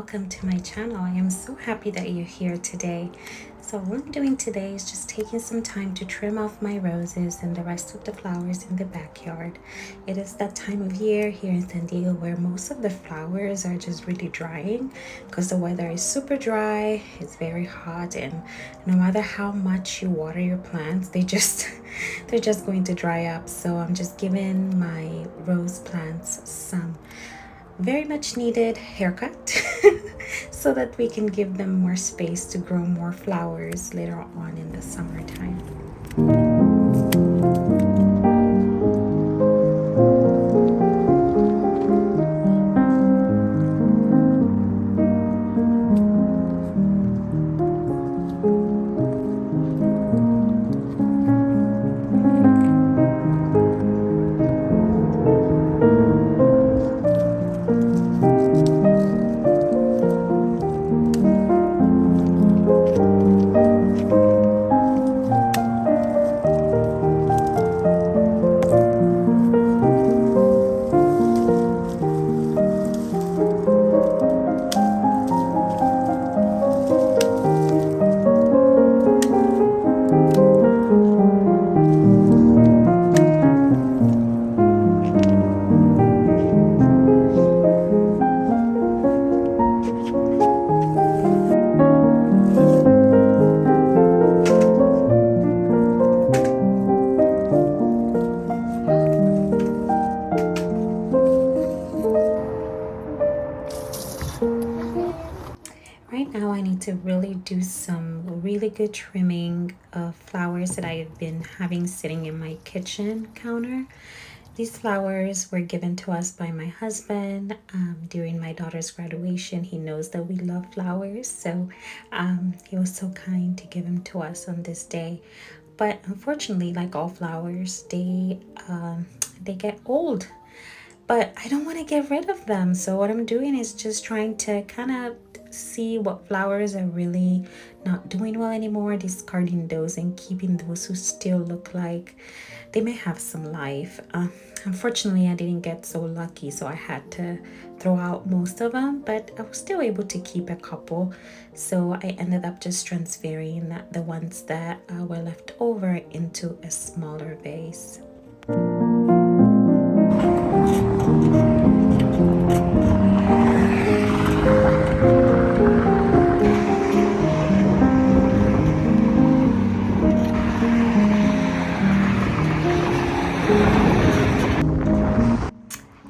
welcome to my channel. I am so happy that you're here today. So what I'm doing today is just taking some time to trim off my roses and the rest of the flowers in the backyard. It is that time of year here in San Diego where most of the flowers are just really drying because the weather is super dry, it's very hot, and no matter how much you water your plants, they're just going to dry up. So I'm just giving my rose plants some very much needed haircut so that we can give them more space to grow more flowers later on in the summertime. Right now I need to really do some really good trimming of flowers that I've been having sitting in my kitchen counter. These flowers were given to us by my husband during my daughter's graduation. He knows that we love flowers, so he was so kind to give them to us on this day. But unfortunately, like all flowers, they get old. But I don't want to get rid of them. So what I'm doing is just trying to kind of see what flowers are really not doing well anymore, discarding those and keeping those who still look like they may have some life. Unfortunately, I didn't get so lucky, so I had to throw out most of them, but I was still able to keep a couple. So I ended up just transferring the ones that were left over into a smaller vase.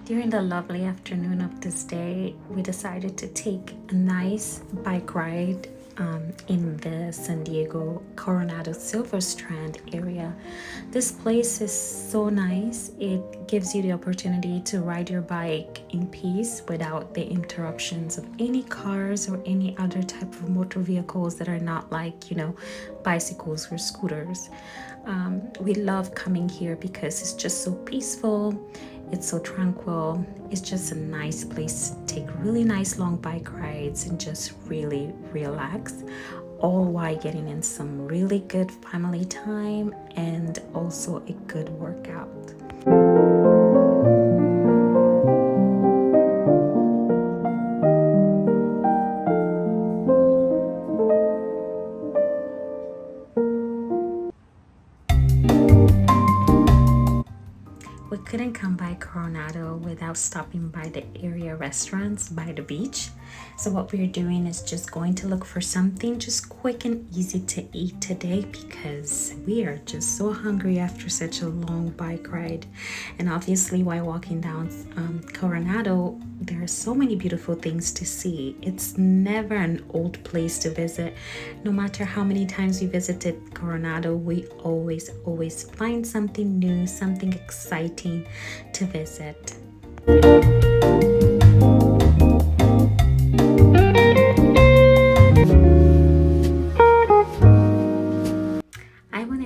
During the lovely afternoon of this day, we decided to take a nice bike ride in the San Diego Coronado Silver Strand area. This place is so nice. It gives you the opportunity to ride your bike in peace without the interruptions of any cars or any other type of motor vehicles that are not like, bicycles or scooters. We love coming here because it's just so peaceful. It's so tranquil. It's just a nice place to take really nice long bike rides and just really relax, all while getting in some really good family time and also a good workout. We couldn't come by Coronado without stopping by the area restaurants by the beach. So what we're doing is just going to look for something just quick and easy to eat today because we are just so hungry after such a long bike ride. And obviously while walking down Coronado, there are so many beautiful things to see. It's never an old place to visit. No matter how many times we visited Coronado, we always find something new, something exciting to visit.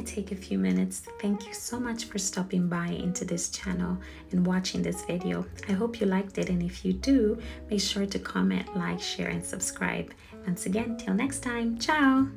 Take a few minutes to thank you so much for stopping by into this channel and watching this video. I hope you liked it, and if you do, make sure to comment, like, share, and subscribe. Once again, till next time, ciao!